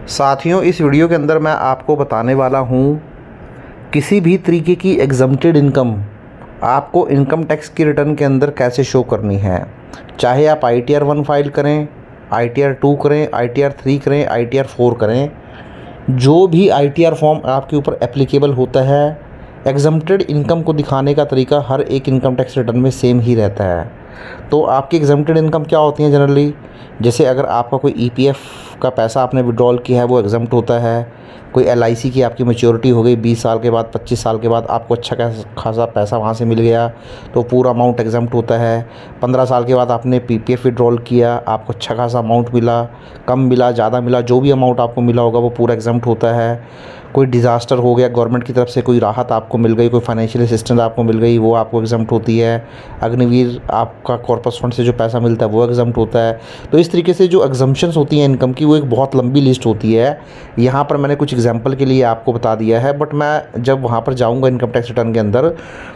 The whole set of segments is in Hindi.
साथियों, इस वीडियो के अंदर मैं आपको बताने वाला हूँ किसी भी तरीके की एग्जम्प्टेड इनकम आपको इनकम टैक्स की रिटर्न के अंदर कैसे शो करनी है। चाहे आप ITR 1 फाइल करें, ITR 2 करें, ITR 3 करें, ITR 4 करें, जो भी ITR फॉर्म आपके ऊपर एप्लीकेबल होता है, एग्जम्प्टेड इनकम को दिखाने का तरीका हर एक इनकम टैक्स रिटर्न में सेम ही रहता है। तो आपकी एग्जम्प्टेड इनकम क्या होती है जनरली, जैसे अगर आपका कोई EPF का पैसा आपने विड्रॉल किया है वो एग्जम्प्ट होता है। कोई LIC की आपकी मैच्योरिटी हो गई 20 साल के बाद, 25 साल के बाद आपको अच्छा खासा पैसा वहाँ से मिल गया तो पूरा अमाउंट एग्जम्प्ट होता है। 15 साल के बाद आपने PPF विड्रॉल किया, आपको अच्छा खासा अमाउंट मिला, कम मिला, ज़्यादा मिला, जो भी अमाउंट आपको मिला होगा वो पूरा एग्जम्प्ट होता है। कोई डिज़ास्टर हो गया, गवर्नमेंट की तरफ से कोई राहत आपको मिल गई, कोई फाइनेंशियल असिस्टेंस आपको मिल गई, वो आपको एग्जम्प्ट होती है। अग्निवीर आपका कॉर्पस फंड से जो पैसा मिलता है वो एग्जम्प्ट होता है। तो इस तरीके से जो एग्जम्पशंस होती हैं इनकम की वो एक बहुत लंबी लिस्ट होती है। यहाँ पर मैंने कुछ एग्जांपल के लिए आपको बता दिया है, बट मैं जब वहाँ पर जाऊँगा इनकम टैक्स रिटर्न के अंदर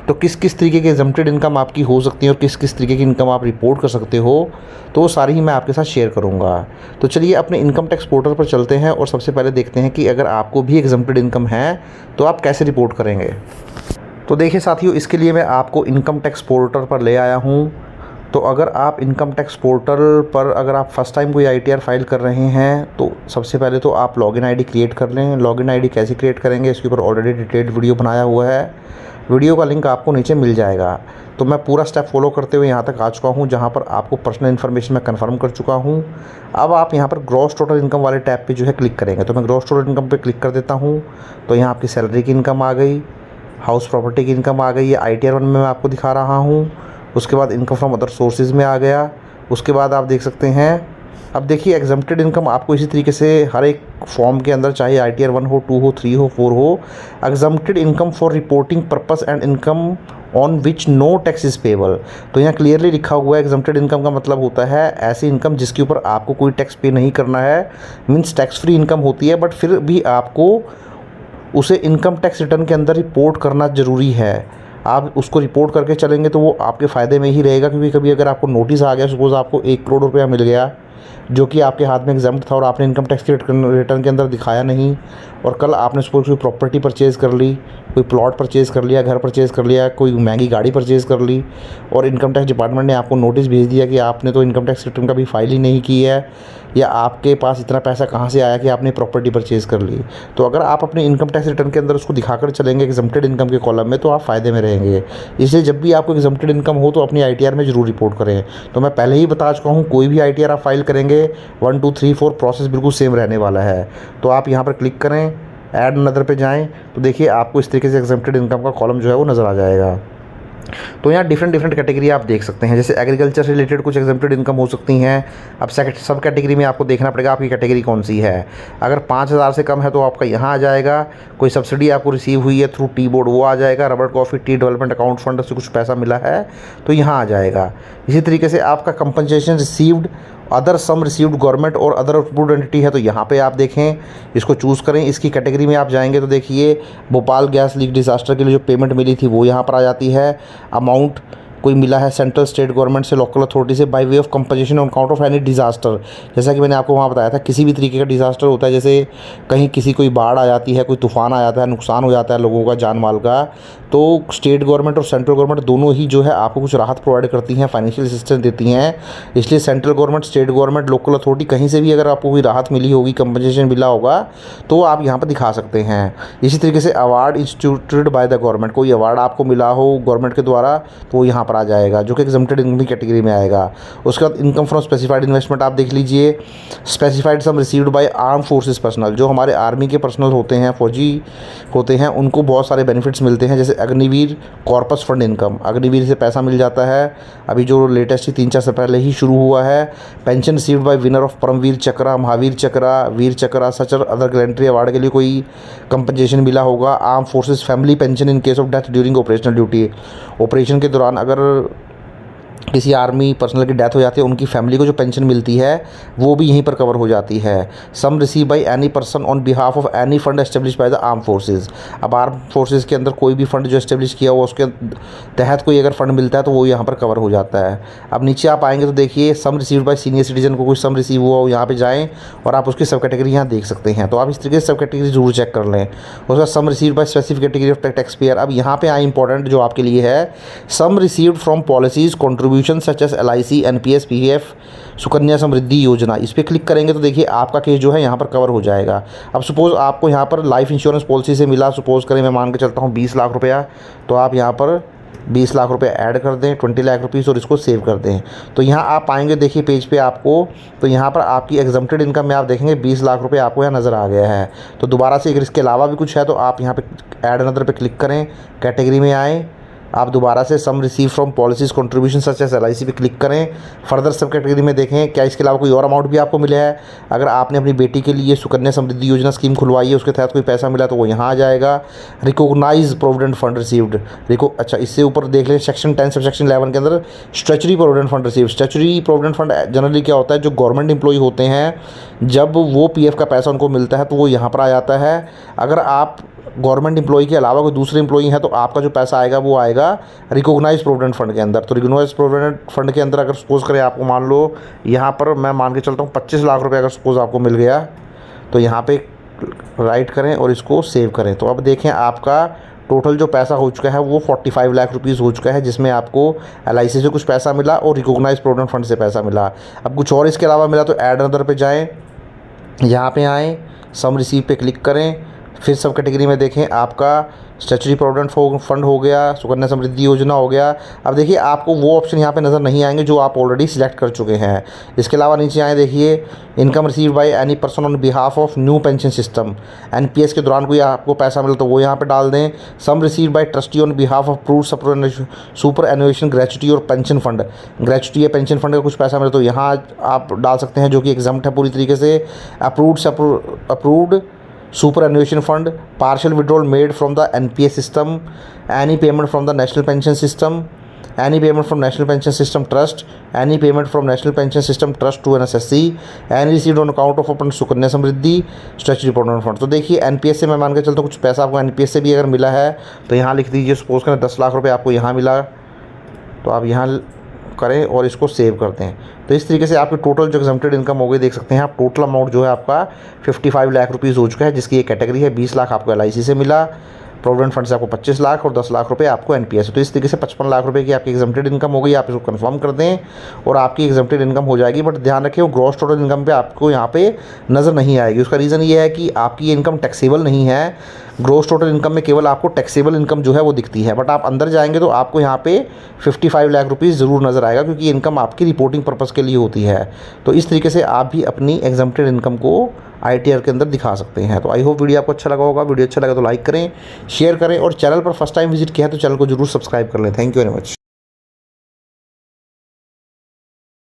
तो किस किस तरीके की एग्जम्प्टेड इनकम आपकी हो सकती है और किस किस तरीके की इनकम आप रिपोर्ट कर सकते हो, तो वो सारी ही मैं आपके साथ शेयर करूँगा। तो चलिए अपने इनकम टैक्स पोर्टल पर चलते हैं और सबसे पहले देखते हैं कि अगर आपको भी एग्जम्प्टेड इनकम है तो आप कैसे रिपोर्ट करेंगे। तो देखिए साथियों, इसके लिए मैं आपको इनकम टैक्स पोर्टल पर ले आया हूँ। तो अगर आप इनकम टैक्स पोर्टल पर अगर आप फर्स्ट टाइम कोई ITR फाइल कर रहे हैं तो सबसे पहले तो आप लॉगिन ID क्रिएट कर लें। लॉगिन ID कैसे क्रिएट करेंगे इसके ऊपर ऑलरेडी डिटेल्ड वीडियो बनाया हुआ है, वीडियो का लिंक आपको नीचे मिल जाएगा। तो मैं पूरा स्टेप फॉलो करते हुए यहाँ तक आ चुका हूँ जहाँ पर आपको पर्सनल इन्फॉर्मेशन मैं कंफर्म कर चुका हूँ। अब आप यहाँ पर ग्रॉस टोटल इनकम वाले टैब पे जो है क्लिक करेंगे। तो मैं ग्रॉस टोटल इनकम पे क्लिक कर देता हूँ। तो यहाँ आपकी सैलरी की इनकम आ गई, हाउस प्रॉपर्टी की इनकम आ गई, ये ITR 1 में मैं आपको दिखा रहा हूँ। उसके बाद इनकम फ्रॉम अदर सोर्सेज में आ गया। उसके बाद आप देख सकते हैं, अब देखिए एग्जम्प्टेड इनकम आपको इसी तरीके से हर एक फॉर्म के अंदर, चाहे ITR 1 हो, 2 हो, 3 हो, 4 हो, exempted income for reporting purpose and income on which no tax is payable. तो यहाँ क्लियरली लिखा हुआ है एग्जम्प्टेड इनकम का मतलब होता है ऐसी इनकम जिसके ऊपर आपको कोई टैक्स पे नहीं करना है, मीन्स टैक्स फ्री इनकम होती है, बट फिर भी आपको उसे इनकम टैक्स रिटर्न के अंदर रिपोर्ट करना ज़रूरी है। आप उसको रिपोर्ट करके चलेंगे तो वो आपके फ़ायदे में ही रहेगा, क्योंकि कभी अगर आपको नोटिस आ गया, सपोज़ आपको 1 करोड़ रुपया मिल गया जो कि आपके हाथ में एग्जम्प्ट था और आपने इनकम टैक्स के रिटर्न के अंदर दिखाया नहीं, और कल आपने सपोज कोई प्रॉपर्टी परचेज़ कर ली, कोई प्लॉट परचेज़ कर लिया, घर परचेज़ कर लिया, कोई महंगी गाड़ी परचेज़ कर ली, और इनकम टैक्स डिपार्टमेंट ने आपको नोटिस भेज दिया कि आपने तो इनकम टैक्स रिटर्न का भी फाइल ही नहीं की है, या आपके पास इतना पैसा कहाँ से आया कि आपने प्रॉपर्टी परचेज़ कर ली। तो अगर आप अपने इनकम टैक्स रिटर्न के अंदर उसको दिखाकर चलेंगे एग्जम्प्टेड इनकम के कॉलम में, तो आप फ़ायदे में रहेंगे। इसलिए जब भी आपको एग्जम्प्टेड इनकम हो तो अपनी ITR में ज़रूर रिपोर्ट करें। तो मैं पहले ही बता चुका हूँ, कोई भी ITR आप फाइल करेंगे 1 2 3 4 प्रोसेस बिल्कुल सेम रहने वाला है। तो आप यहाँ पर क्लिक करें, ऐड अनदर पे जाएँ, तो देखिए आपको इस तरीके से एग्जम्प्टेड इनकम का कॉलम जो है वो नज़र आ जाएगा। तो यहाँ डिफरेंट कैटेगरी आप देख सकते हैं, जैसे एग्रीकल्चर से रिलेटेड कुछ एग्जम्प्टेड इनकम हो सकती हैं। अब सब कैटेगरी में आपको देखना पड़ेगा आपकी कैटेगरी कौन सी है। अगर 5,000 से कम है तो आपका यहाँ आ जाएगा। कोई सब्सिडी आपको रिसीव हुई है थ्रू टी बोर्ड, वो आ जाएगा। Rubber coffee tea development account fund से कुछ पैसा मिला है तो यहाँ आ जाएगा। इसी तरीके से आपका कंपनसेशन रिसीव्ड, अदर सम रिसीव्ड गवर्नमेंट और अदर अप्रूव्ड एंटिटी है तो यहाँ पे आप देखें, इसको चूज़ करें। इसकी कैटेगरी में आप जाएंगे तो देखिए भोपाल गैस लीक डिज़ास्टर के लिए जो पेमेंट मिली थी वो यहाँ पर आ जाती है। अमाउंट कोई मिला है सेंट्रल स्टेट गवर्नमेंट से, लोकल अथॉरिटी से, by way of compensation on account of any disaster. जैसा कि मैंने आपको वहाँ बताया था, किसी भी तरीके का डिज़ास्टर होता है, जैसे कहीं किसी कोई बाढ़ आ जाती है, कोई तूफ़ान आ जाता है, नुकसान हो जाता है लोगों का, जान माल का, तो स्टेट गवर्नमेंट और सेंट्रल गवर्नमेंट दोनों ही जो है आपको कुछ राहत प्रोवाइड करती हैं, फाइनेंशियल असिस्टेंस देती हैं। इसलिए central government, state government, local authority कहीं से भी अगर आपको कोई राहत मिली होगी, कंपनसेशन मिला होगा, तो आप यहाँ पर दिखा सकते हैं। इसी तरीके से award instituted by the government, कोई अवार्ड आपको मिला हो गवर्नमेंट के द्वारा तो वो यहाँ पर आ जाएगा, जो कि एग्जम्प्टेड इनकम की कैटेगरी में आएगा। उसके बाद इनकम फ्रॉम स्पेसिफाइड इन्वेस्टमेंट आप देख लीजिए। Specified sum received by arm forces personnel, जो हमारे आर्मी के पर्सनल होते हैं, फौजी होते हैं, उनको बहुत सारे बेनिफिट्स मिलते हैं। जैसे Agniveer corpus fund income, Agniveer से पैसा मिल जाता है, अभी जो लेटेस्ट ही 3-4 से पहले ही शुरू हुआ है। Pension received by winner of Paramvir Chakra, Mahavir Chakra, Vir Chakra, such other gallantry award के लिए कोई कंपनसेशन मिला होगा। Arm forces family pension in case of death during operational duty, operation के दौरान अगर किसी आर्मी पर्सनल की डेथ हो जाती है, उनकी फैमिली को जो पेंशन मिलती है वो भी यहीं पर कवर हो जाती है। Sum receive by any person on behalf of any fund establish by the arm forces. अब आर्म फोर्सेज के अंदर कोई भी फंड जो एस्टेब्लिश किया हुआ उसके तहत कोई अगर फंड मिलता है तो वो यहाँ पर कवर हो जाता है। अब नीचे आप आएंगे तो देखिए सम रिसीव्ड बाय सीनियर सिटीजन को कुछ सम रिसीव हुआ हो, यहाँ पे जाएँ और आप उसकी सब कैटेगरी यहाँ देख सकते हैं। तो आप इस तरीके से सब कैटेगरी जरूर चेक कर लें। उसके बाद sum received by specific category of tax payer. अब यहाँ पे आए इंपॉर्टेंट जो आपके लिए है, sum received from policies contribution such as LIC, NPS, PF, Sukanya Samriddhi Yojana. इस पर क्लिक करेंगे तो देखिए आपका केस जो है यहाँ पर कवर हो जाएगा। अब सपोज़ आपको यहाँ पर लाइफ इंश्योरेंस पॉलिसी से मिला, सपोज़ करें मैं मान के चलता हूँ 20 लाख रुपया, तो आप यहाँ पर 20 लाख रुपये ऐड कर दें, 20 लाख रुपीज़, और इसको सेव कर दें। तो यहाँ आप आएंगे देखिए पेज पे आपको, तो यहाँ पर आपकी एग्जम्प्टेड इनकम में आप देखेंगे 20 लाख रुपये आपको यहाँ नज़र आ गया है। तो दोबारा से अगर इसके अलावा भी कुछ है तो आप यहाँ पे ऐड अनदर पे क्लिक करें, कैटेगरी में आएँ, आप दोबारा से sum receive from policies contribution such as LIC पे क्लिक करें। फर्दर सब कैटेगरी में देखें क्या इसके अलावा कोई और अमाउंट भी आपको मिला है। अगर आपने अपनी बेटी के लिए सुकन्या समृद्धि योजना स्कीम खुलवाई है, उसके तहत कोई पैसा मिला तो वो यहाँ आ जाएगा। रिकॉग्नाइज प्रोविडेंट फंड रिसीव्ड, अच्छा इससे ऊपर देख लें सेक्शन 10 सब सेक्शन 11 के अंदर statutory provident fund received. Statutory provident fund generally क्या होता है, जो गवर्नमेंट एम्प्लॉय होते हैं जब वो PF का पैसा उनको मिलता है तो वो यहाँ पर आ जाता है। अगर आप गवर्नमेंट एम्प्लॉय के अलावा कोई दूसरे एम्प्लॉई हैं तो आपका जो पैसा आएगा वो आएगा रिकॉग्नाइज प्रोविडेंट फंड के अंदर। तो रिकॉग्नाइज प्रोविडेंट फंड के अंदर अगर सपोज़ करें आपको मान लो यहाँ पर मैं मान के चलता हूँ 25 लाख रुपए अगर सपोज़ आपको मिल गया, तो यहाँ पे राइट करें और इसको सेव करें। तो अब देखें आपका टोटल जो पैसा हो चुका है वो 45 लाख रुपीज़ हो चुका है, जिसमें आपको LIC से कुछ पैसा मिला और रिकॉग्नाइज प्रोविडेंट फंड से पैसा मिला। अब कुछ और इसके अलावा मिला तो ऐड अनदर पे जाएँ, यहाँ पे आएँ, सम रिसीव पे क्लिक करें, फिर सब कैटेगरी में देखें आपका स्टैच्यूटरी प्रोविडेंट फंड हो गया, सुकन्या समृद्धि योजना हो गया। अब देखिए आपको वो ऑप्शन यहाँ पे नज़र नहीं आएंगे जो आप ऑलरेडी सिलेक्ट कर चुके हैं। इसके अलावा नीचे आए देखिए income receive by any person on behalf of new pension system, NPS के दौरान कोई आपको पैसा मिला तो वो यहाँ पे डाल दें। Sum receive by trustee on behalf of approved superannuation gratuity और पेंशन फंड, ग्रेचुटी या पेंशन फंड का कुछ पैसा मिला तो यहाँ आप डाल सकते हैं, जो कि एग्जाम्प्ट है पूरी तरीके से। Approved superannuation fund, partial withdrawal made from the NPS system, any payment from the national pension system, any payment from national pension system trust, any payment from national pension system trust to NSSC, any received on account of upon Sukanya Samriddhi statutory provident fund. तो देखिए NPS से मैं मान के चलता हूँ कुछ पैसा आपको NPS से भी अगर मिला है तो यहाँ लिख दीजिए, सपोज करें 10 लाख रुपये आपको यहाँ मिला, तो आप यहाँ करें और इसको सेव कर दें। तो इस तरीके से आपकी टोटल जो एग्जम्प्टेड इनकम हो गई, देख सकते हैं आप टोटल अमाउंट जो है आपका 55 लाख रुपीज़ हो चुका है, जिसकी एक कैटेगरी है 20 लाख आपको LIC से मिला, प्रोविडेंट फंड से आपको 25 लाख और 10 लाख रुपए आपको NPS। तो इस तरीके से 55 लाख रुपए की आपकी एग्जम्प्टेड इनकम हो गई। आप इसको कंफर्म कर दें और आपकी एग्जम्प्टेड इनकम हो जाएगी। बट ध्यान रखें वो ग्रॉस टोटल इनकम पे आपको यहाँ पे नज़र नहीं आएगी। उसका रीज़न ये है कि आपकी इनकम टैक्सेबल नहीं है। ग्रॉस टोटल इनकम में केवल आपको टैक्सेबल इनकम जो है वो दिखती है, बट आप अंदर जाएंगे तो आपको यहाँ पे 55 लाख रुपीज़ ज़रूर नज़र आएगा, क्योंकि इनकम आपकी रिपोर्टिंग पर्पज़ के लिए होती है। तो इस तरीके से आप भी अपनी एग्जम्प्टेड इनकम को ITR के अंदर दिखा सकते हैं। तो आई होप वीडियो आपको अच्छा लगा होगा। वीडियो अच्छा लगा तो लाइक करें, शेयर करें और चैनल पर फर्स्ट टाइम विजिट किया है तो चैनल को जरूर सब्सक्राइब कर लें। Thank you very much.